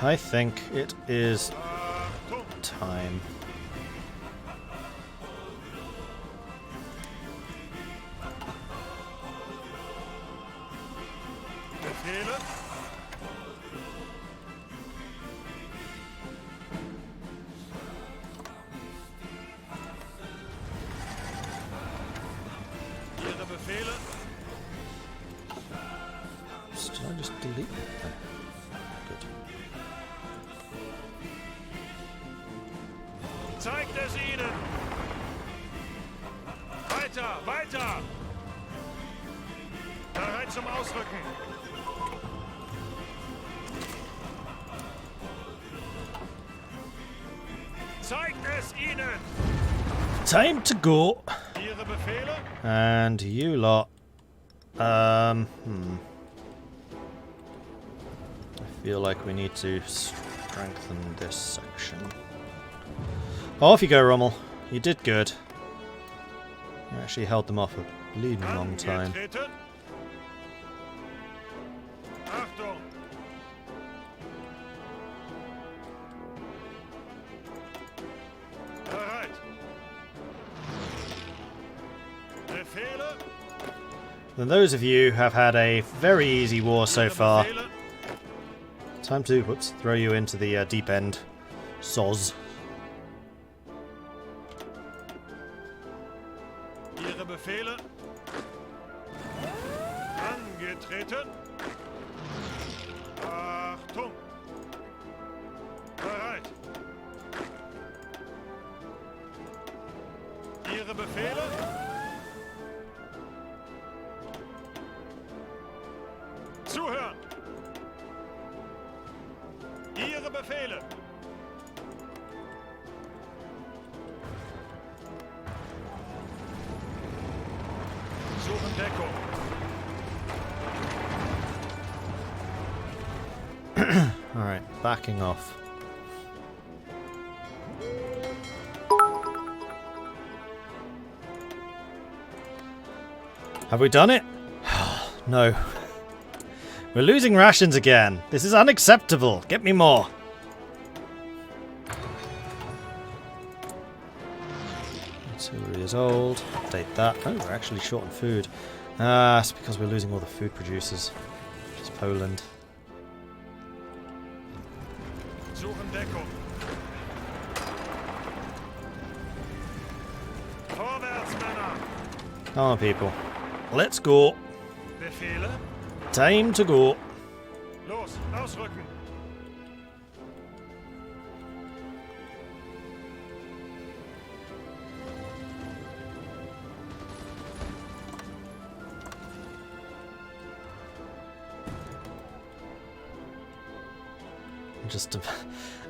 I think it is time. Did I just delete? Oh, good. Zeigt es ihnen! Weiter, weiter! Bereit zum Ausrücken! Zeigt es ihnen! Time to go! Ihre Befehle? And you lot. I feel like we need to strengthen this section. Off you go, Rommel. You did good. You actually held them off a bleeding long time. Angetreten. Achtung! Bereit! Befehle? Then those of you have had a very easy war so far. Befehle? Time to, whoops, throw you into the deep end. Soz. Ihre Befehle? Angetreten. Achtung! Bereit. Ihre Befehle? Zuhören! Ihre Befehle! Suchen Deckung. Alright, backing off. Have we done it? No. We're losing rations again. This is unacceptable. Get me more. Artillery is old. Update that. Oh, we're actually short on food. Ah, it's because we're losing all the food producers. Which is Poland. Suchen Deckung. Vorwärts, Männer! Come on, people. Let's go. Befehle? Time to go. Los, ausrücken!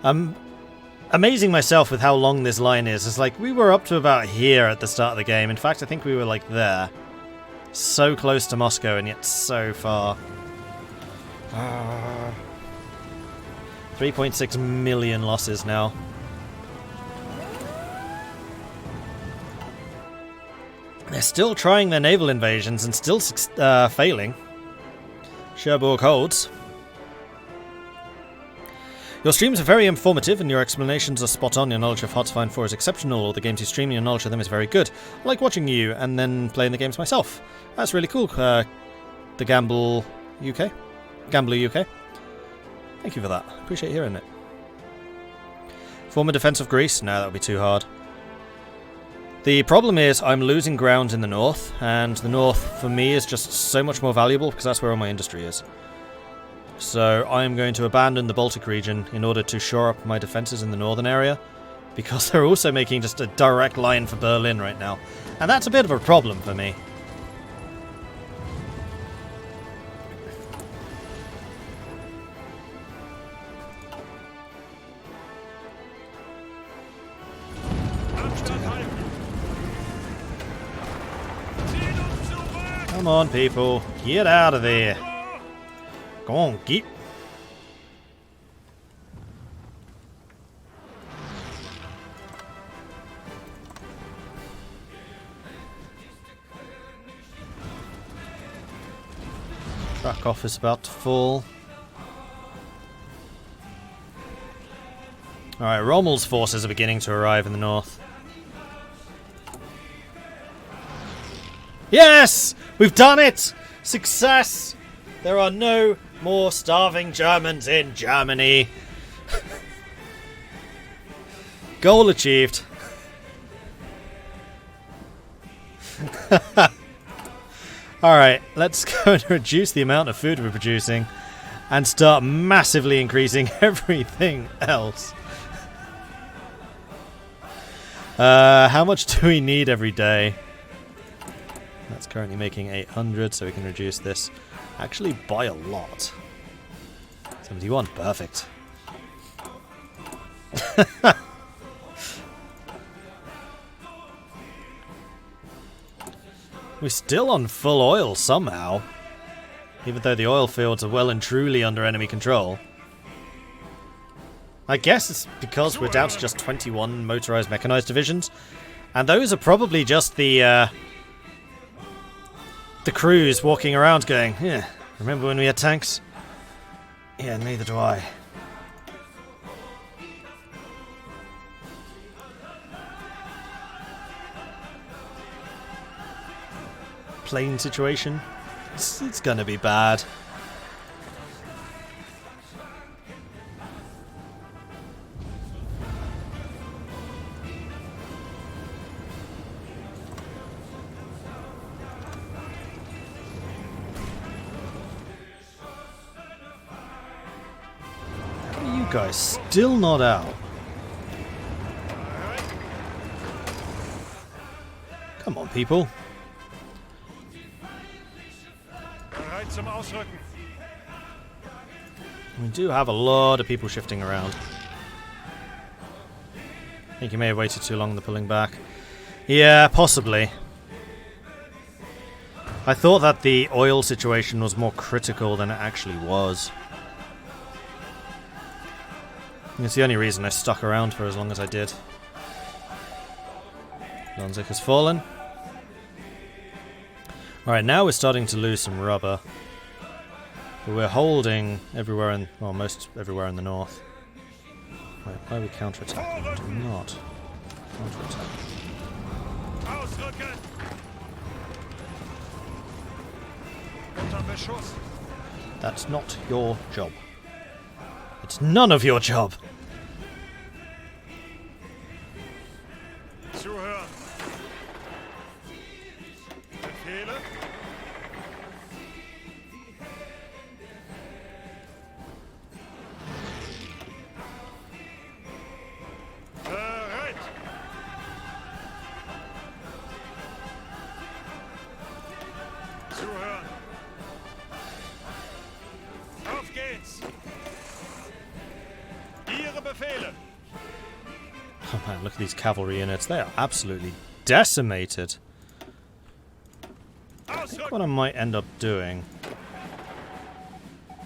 I'm amazing myself with how long this line is. It's like we were up to about here at the start of the game. In fact, I think we were like there. So close to Moscow and yet so far. 3.6 million losses now. They're still trying their naval invasions and still failing. Cherbourg holds. Your streams are very informative and your explanations are spot on. Your knowledge of Hearts 4 is exceptional. All the games you stream, your knowledge of them is very good. I like watching you and then playing the games myself. That's really cool. The Gambler UK. Thank you for that. Appreciate hearing it. Former defense of Greece? No, that would be too hard. The problem is I'm losing ground in the north, and the north for me is just so much more valuable because that's where all my industry is. So I am going to abandon the Baltic region in order to shore up my defences in the northern area, because they're also making just a direct line for Berlin right now. And that's a bit of a problem for me. Come on, people. Get out of there. Go on, get. Truck off is about to fall. Alright, Rommel's forces are beginning to arrive in the north. Yes! We've done it! Success! There are no more starving Germans in Germany. Goal achieved. Alright, let's go and reduce the amount of food we're producing and start massively increasing everything else. How much do we need every day? That's currently making 800, so we can reduce this actually by a lot. 71, perfect. We're still on full oil somehow, even though the oil fields are well and truly under enemy control. I guess it's because we're down to just 21 motorized mechanized divisions, and those are probably just the crews walking around going, yeah, remember when we had tanks? Yeah, neither do I. Plane situation. It's gonna be bad. How are you guys still not out? Come on, people. Zum Ausrücken. We do have a lot of people shifting around. I think you may have waited too long in the pulling back. Yeah, possibly. I thought that the oil situation was more critical than it actually was. It's the only reason I stuck around for as long as I did. Endsieg has fallen. Alright, now we're starting to lose some rubber. But we're holding everywhere in, well, most everywhere in the north. Right, why are we counterattacking? Do not counterattack. Ausrücken. Unter Beschuss. That's not your job. It's none of your job. Zuhören. Befehle. Bereit. Zuhören. Auf geht's. Ihre Befehle. Oh man, look at these cavalry units. They are absolutely decimated. I think what I might end up doing...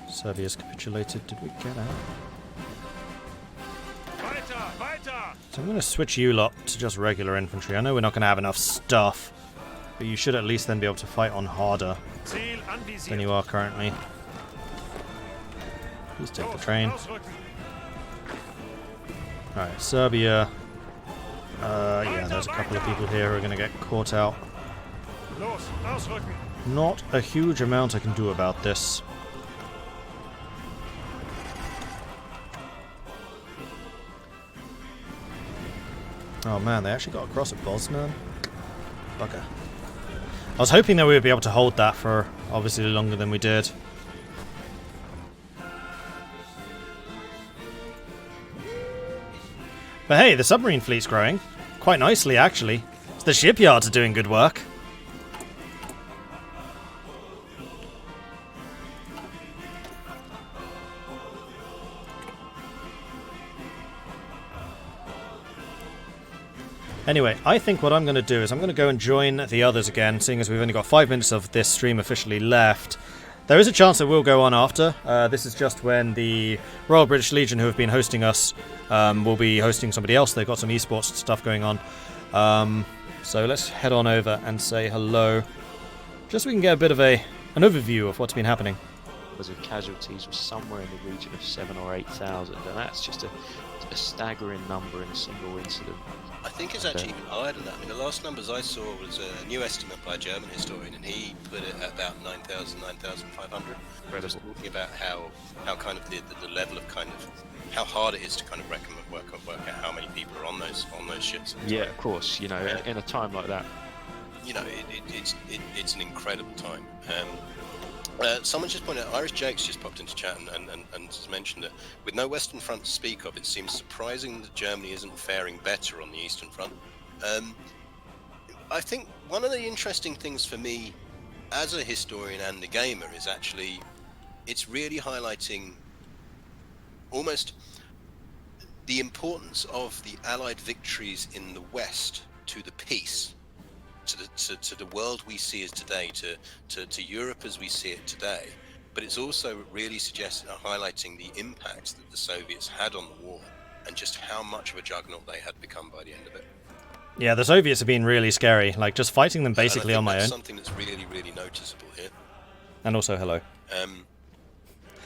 Serbia's capitulated. Did we get out? Weiter, weiter. So I'm going to switch you lot to just regular infantry. I know we're not going to have enough stuff, but you should at least then be able to fight on harder Ziel than anvisiert. you are currently. Please take the train. Ausrücken. Alright, Serbia. Yeah, there's a couple of people here who are going to get caught out. Los, ausrücken. Not a huge amount I can do about this. Oh man, they actually got across at Bosnan. Bugger. I was hoping that we would be able to hold that for obviously longer than we did. But hey, the submarine fleet's growing. Quite nicely, actually. The shipyards are doing good work. Anyway, I think what I'm going to do is I'm going to go and join the others again, seeing as we've only got 5 minutes of this stream officially left. There is a chance it will go on after. This is just when the Royal British Legion, who have been hosting us, will be hosting somebody else. They've got some esports stuff going on. So let's head on over and say hello, just so we can get a bit of an overview of what's been happening. Of casualties was somewhere in the region of 7,000 or 8,000, and that's just a a staggering number in a single incident. I think it's actually even higher than that. I mean, the last numbers I saw was a new estimate by a German historian, and he put it at about 9,000, 9,500. Just talking about how kind of the level of kind of how hard it is to kind of work out how many people are on those ships. Yeah, of course. You know, in a time like that. You know, it's an incredible time. Someone just pointed out, Irish Jakes just popped into chat and just mentioned that with no Western Front to speak of, it seems surprising that Germany isn't faring better on the Eastern Front. I think one of the interesting things for me as a historian and a gamer is actually it's really highlighting almost the importance of the Allied victories in the West to the peace. To the world we see as today, to Europe as we see it today, but it's also really highlighting the impact that the Soviets had on the war and just how much of a juggernaut they had become by the end of it. Yeah, the Soviets have been really scary, like just fighting them basically on my own. Something that's really, really noticeable here. And also, hello.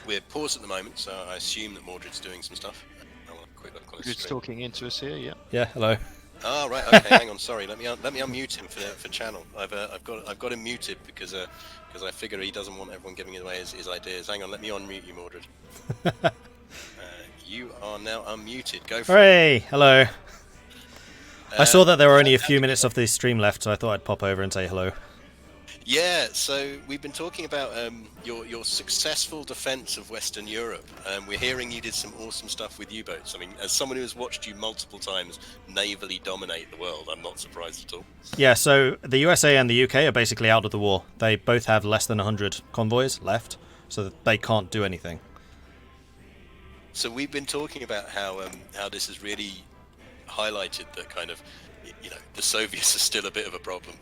We're paused at the moment, so I assume that Mordred's doing some stuff. I want a quick look on his Mordred's screen. talking into us here, yeah. Yeah, hello. Ah, right. Okay, hang on. Sorry. Let me unmute him for channel. I've got him muted because I figure he doesn't want everyone giving away his ideas. Hang on. Let me unmute you, Mordred. You are now unmuted. Go for it. Hooray! Hello. I saw that there were only a few minutes of the stream left, so I thought I'd pop over and say hello. Yeah, so we've been talking about your successful defense of Western Europe. We're hearing you did some awesome stuff with U-boats. I mean, as someone who has watched you multiple times navally dominate the world, I'm not surprised at all. Yeah, so the USA and the UK are basically out of the war. They both have less than 100 convoys left, so that they can't do anything. So we've been talking about how this has really highlighted that kind of, you know, the Soviets are still a bit of a problem.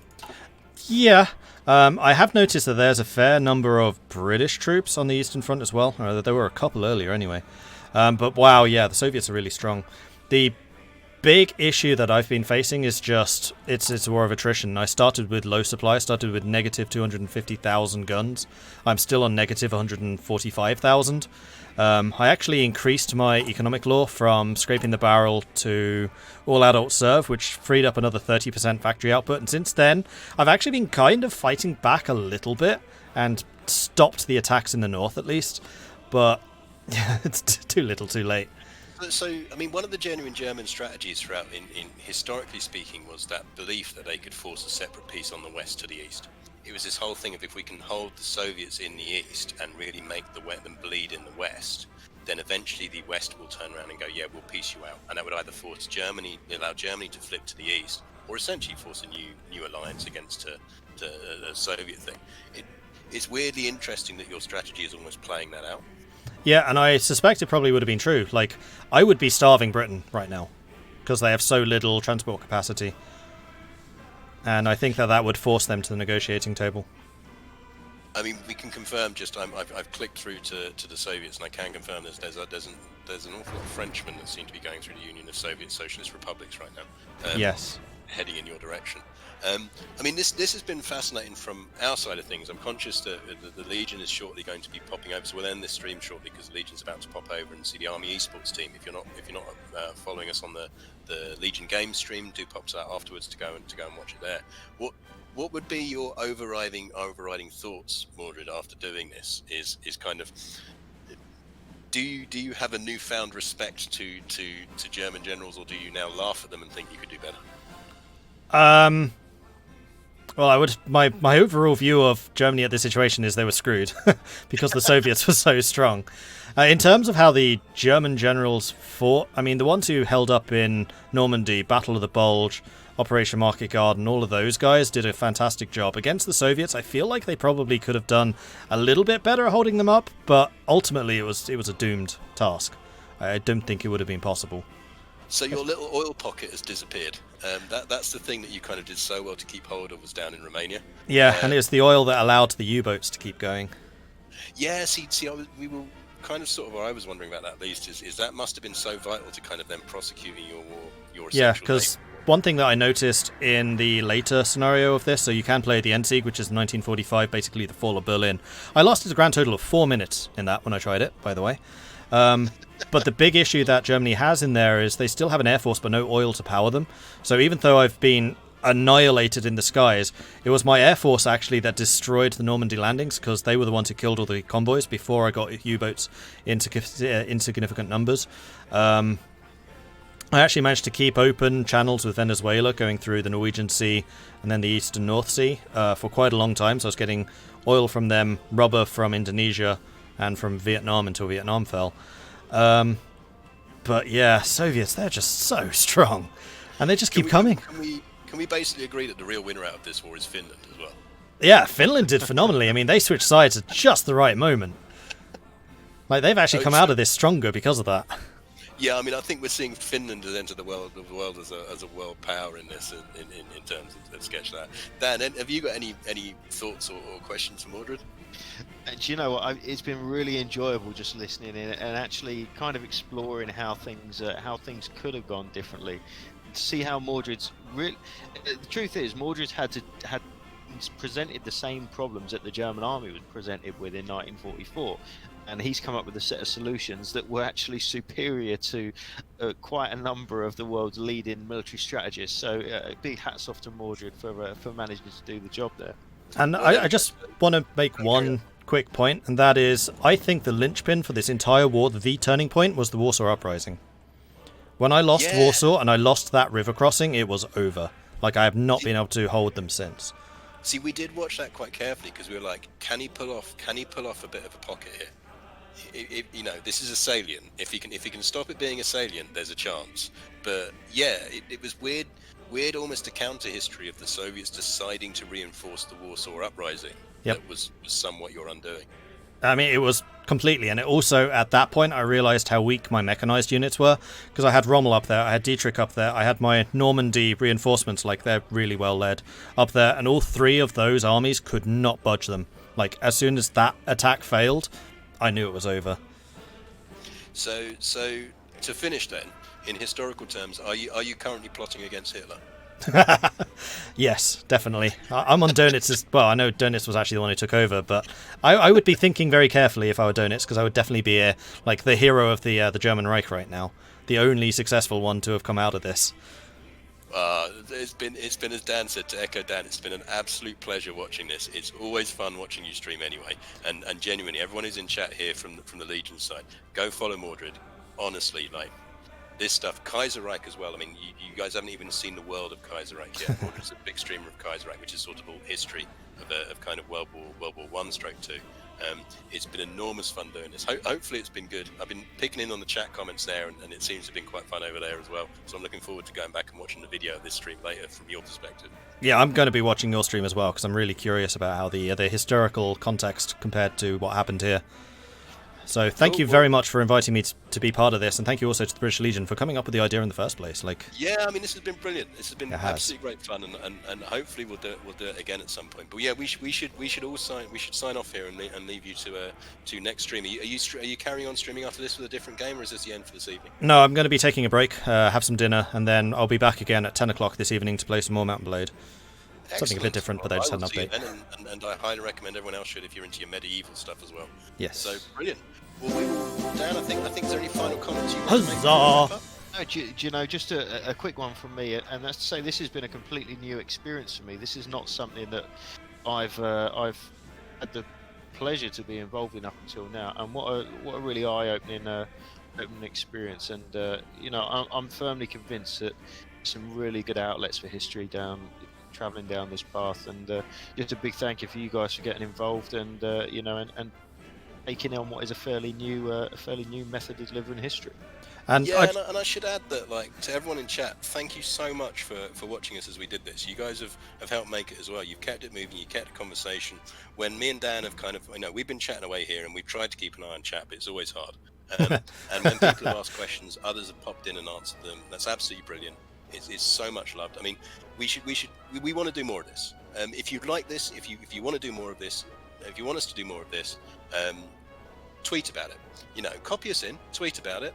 Yeah, I have noticed that there's a fair number of British troops on the Eastern Front as well. There were a couple earlier anyway. But wow, yeah, the Soviets are really strong. The big issue that I've been facing is just, it's a war of attrition. I started with low supply, started with negative 250,000 guns. I'm still on negative 145,000. I actually increased my economic law from scraping the barrel to all adult serve, which freed up another 30% factory output, and since then I've actually been kind of fighting back a little bit and stopped the attacks in the north at least, but it's too little too late. So, I mean, one of the genuine German strategies throughout, in historically speaking, was that belief that they could force a separate peace on the west to the east. It was this whole thing of if we can hold the Soviets in the east and really make them bleed in the west, then eventually the west will turn around and go, yeah, we'll peace you out. And that would either allow Germany to flip to the east, or essentially force a new alliance against the Soviet thing. It's weirdly interesting that your strategy is almost playing that out. Yeah, and I suspect it probably would have been true. Like, I would be starving Britain right now, because they have so little transport capacity. And I think that would force them to the negotiating table. I mean, we can confirm. I've clicked through to the Soviets, and I can confirm there's an awful lot of Frenchmen that seem to be going through the Union of Soviet Socialist Republics right now. Yes. Heading in your direction. I mean, this has been fascinating from our side of things. I'm conscious that the Legion is shortly going to be popping over, so we'll end this stream shortly because the Legion's about to pop over and see the Army esports team. If you're not following us on the Legion game stream, do pop to that afterwards to go and watch it there. What would be your overriding thoughts, Mordred, after doing this? Is kind of do you have a newfound respect to German generals, or do you now laugh at them and think you could do better? Well, I would. My overall view of Germany at this situation is they were screwed because the Soviets were so strong. In terms of how the German generals fought, I mean, the ones who held up in Normandy, Battle of the Bulge, Operation Market Garden, all of those guys did a fantastic job. Against the Soviets, I feel like they probably could have done a little bit better holding them up, but ultimately it was a doomed task. I don't think it would have been possible. So your little oil pocket has disappeared. That's the thing that you kind of did so well to keep hold of, was down in Romania. Yeah, and it was the oil that allowed the U-boats to keep going. Yeah, we were kind of sort of, or I was wondering about that at least, is that must have been so vital to kind of then prosecuting your yeah, because one thing that I noticed in the later scenario of this, so you can play the Endsieg, which is 1945, basically the fall of Berlin. I lasted a grand total of 4 minutes in that when I tried it, by the way. But the big issue that Germany has in there is they still have an air force but no oil to power them. So even though I've been annihilated in the skies, it was my air force actually that destroyed the Normandy landings, because they were the ones who killed all the convoys before I got U-boats into insignificant numbers. I actually managed to keep open channels with Venezuela going through the Norwegian Sea and then the Eastern North Sea for quite a long time. So I was getting oil from them, rubber from Indonesia, and from Vietnam until Vietnam fell. But yeah, Soviets, they're just so strong. And they just keep coming. Can we basically agree that the real winner out of this war is Finland as well? Yeah, Finland did phenomenally. I mean, they switched sides at just the right moment. Like, they've actually come out of this stronger because of that. Yeah, I mean, I think we're seeing Finland enter the world as a world power in this, in terms of sketch that. Dan, have you got any thoughts or questions for Mordred? And you know what? It's been really enjoyable just listening in and actually kind of exploring how things could have gone differently. To see how Mordred's really. The truth is, Mordred's had presented the same problems that the German army was presented with in 1944. And he's come up with a set of solutions that were actually superior to quite a number of the world's leading military strategists. So big hats off to Mordred for managing to do the job there. And I just want to make one quick point, and that is, I think the linchpin for this entire war, the turning point, was the Warsaw Uprising. When I lost Warsaw and I lost that river crossing, it was over. Like, I have not been able to hold them since. See, we did watch that quite carefully because we were like, can he pull off a bit of a pocket here? You know, this is a salient. If he can stop it being a salient, there's a chance. But yeah, it was weird almost a counter history of the Soviets deciding to reinforce the Warsaw Uprising. Yep. That was somewhat your undoing. I mean, it was completely, and it also, at that point, I realised how weak my mechanized units were, because I had Rommel up there, I had Dietrich up there, I had my Normandy reinforcements, like, they're really well led, up there, and all three of those armies could not budge them. Like, as soon as that attack failed, I knew it was over. So to finish then, in historical terms, are you currently plotting against Hitler? Yes, definitely. I'm on Dönitz. Well, I know Dönitz was actually the one who took over, but I would be thinking very carefully if I were Dönitz, because I would definitely be like the hero of the German Reich right now, the only successful one to have come out of this. It's been, as Dan said, to echo Dan, it's been an absolute pleasure watching this. It's always fun watching you stream anyway, and genuinely, everyone who's in chat here from the Legion side, go follow Mordred. Honestly, like, this stuff, Kaiserreich as well. I mean, you guys haven't even seen the world of Kaiserreich yet. Mordred's a big streamer of Kaiserreich, which is sort of all history of kind of World War I/2. It's been enormous fun doing this. Hopefully it's been good. I've been picking in on the chat comments there, and it seems to have been quite fun over there as well. So I'm looking forward to going back and watching the video of this stream later from your perspective. Yeah, I'm going to be watching your stream as well, because I'm really curious about how the historical context compared to what happened here. So thank you very much for inviting me to be part of this, and thank you also to the British Legion for coming up with the idea in the first place. Yeah, I mean, this has been brilliant. This has been absolutely great fun, and hopefully we'll do it again at some point. But yeah, we should sign off here and leave you to next stream. Are you carrying on streaming after this with a different game, or is this the end for this evening? No, I'm going to be taking a break, have some dinner, and then I'll be back again at 10 o'clock this evening to play some more Mountain Blade. Excellent. Something a bit different, but they just had an update. And I highly recommend everyone else should if you're into your medieval stuff as well. Yes. So brilliant. Well, Dan, I think is there any final comments you want to make? Huzzah! No, do you know, just a quick one from me, and that's to say this has been a completely new experience for me. This is not something that I've had the pleasure to be involved in up until now, and what a really eye-opening experience. And you know, I'm firmly convinced that some really good outlets for history traveling down this path, and just a big thank you for you guys for getting involved, and you know, and taking on what is a fairly new method of delivering history. And I should add that, like, to everyone in chat, thank you so much for watching us as we did this. You guys have helped make it as well. You've kept it moving, you kept the conversation. When me and Dan have kind of, we've been chatting away here, and we've tried to keep an eye on chat, but it's always hard. And when people have asked questions, others have popped in and answered them. That's absolutely brilliant. It's so much loved. I mean, we want to do more of this. If you'd like this, if you want to do more of this, if you want us to do more of this, tweet about it. Copy us in, tweet about it.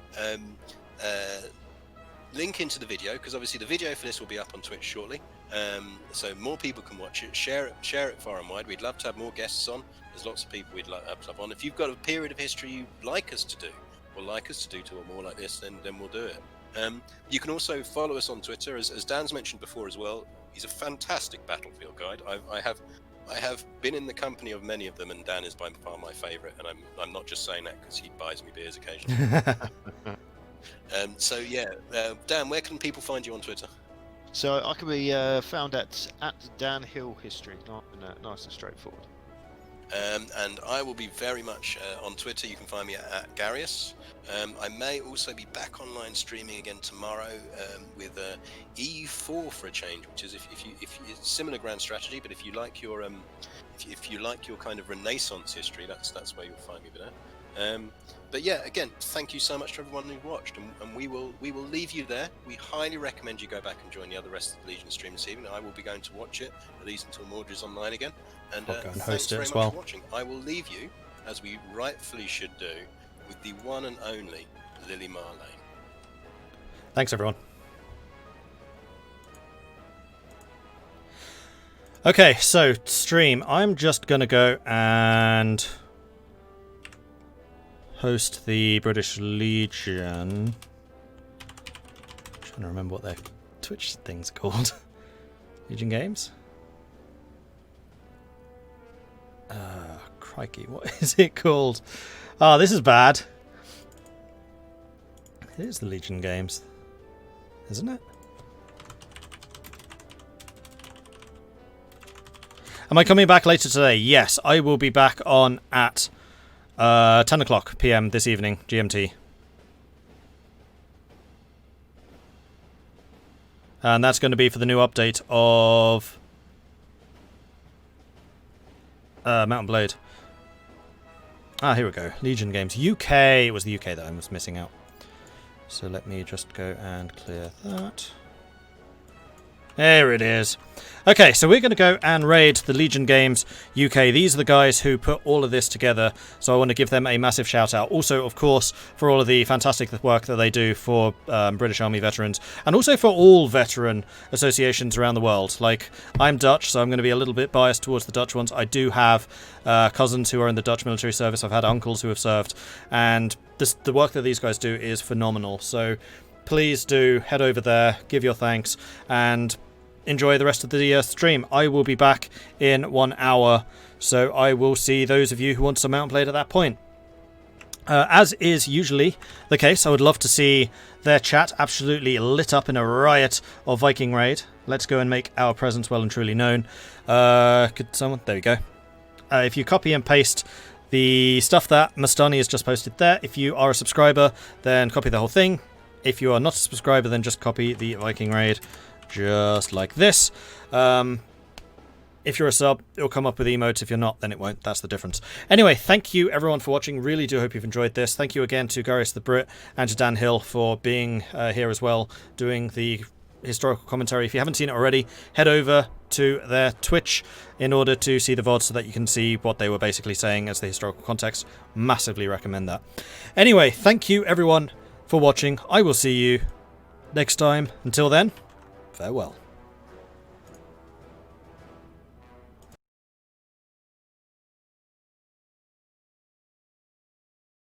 Link into the video, because obviously the video for this will be up on Twitch shortly, so more people can watch it. Share it far and wide. We'd love to have more guests on. There's lots of people we'd love to have on. If you've got a period of history you'd like us to do, like us to do 2 or more like this, then we'll do it. You can also follow us on Twitter, as Dan's mentioned before as well. He's a fantastic battlefield guide. I have been in the company of many of them, and Dan is by far my favourite. And I'm not just saying that because he buys me beers occasionally. So yeah, Dan, where can people find you on Twitter? So I can be found at Dan Hill History. Nice and straightforward. And I will be very much on Twitter. You can find me at Garius. I may also be back online streaming again tomorrow with E4 for a change, which is if you it's similar grand strategy, but if you like your if you like your kind of Renaissance history, that's where you'll find me there. But yeah, again, thank you so much to everyone who watched, and we will leave you there. We highly recommend you go back and join the rest of the Legion stream this evening. I will be going to watch it at least until Mordred's online again. And I'll go and thanks host it very as much well. for watching. I will leave you, as we rightfully should do, with the one and only Lily Marlane. Thanks, everyone. Okay, so stream. I'm just gonna go and host the British Legion. I'm trying to remember what their Twitch thing's called. Legion Games? Crikey, what is it called? Oh, this is bad. It is the Legion Games, isn't it? Am I coming back later today? Yes, I will be back on at 10 o'clock PM this evening, GMT. And that's going to be for the new update of Mountain Blade. Ah, here we go. Legion Games. UK. It was the UK that I was missing out. So let me just go and clear that. There it is. Okay, so we're going to go and raid the Legion Games UK. These are the guys who put all of this together, so I want to give them a massive shout out. Also, of course, for all of the fantastic work that they do for British Army veterans, and also for all veteran associations around the world. Like, I'm Dutch, so I'm going to be a little bit biased towards the Dutch ones. I do have cousins who are in the Dutch military service. I've had uncles who have served, and the work that these guys do is phenomenal. So please do head over there, give your thanks, and enjoy the rest of the stream. I will be back in 1 hour, so I will see those of you who want some Mountain Blade at that point. As is usually the case, I would love to see their chat absolutely lit up in a riot of Viking raid. Let's go and make our presence well and truly known. Could someone? There we go. If you copy and paste the stuff that Mastani has just posted there, if you are a subscriber, then copy the whole thing. If you are not a subscriber, then just copy the Viking raid, just like this. If you're a sub, it'll come up with emotes. If you're not, then it won't. That's the difference. Anyway, thank you everyone for watching. Really do hope you've enjoyed this. Thank you again to Garius the Brit and to Dan Hill for being here as well, doing the historical commentary. If you haven't seen it already, head over to their Twitch in order to see the VOD so that you can see what they were basically saying as the historical context. Massively recommend that. Anyway, thank you everyone for watching. I will see you next time. Until then, farewell.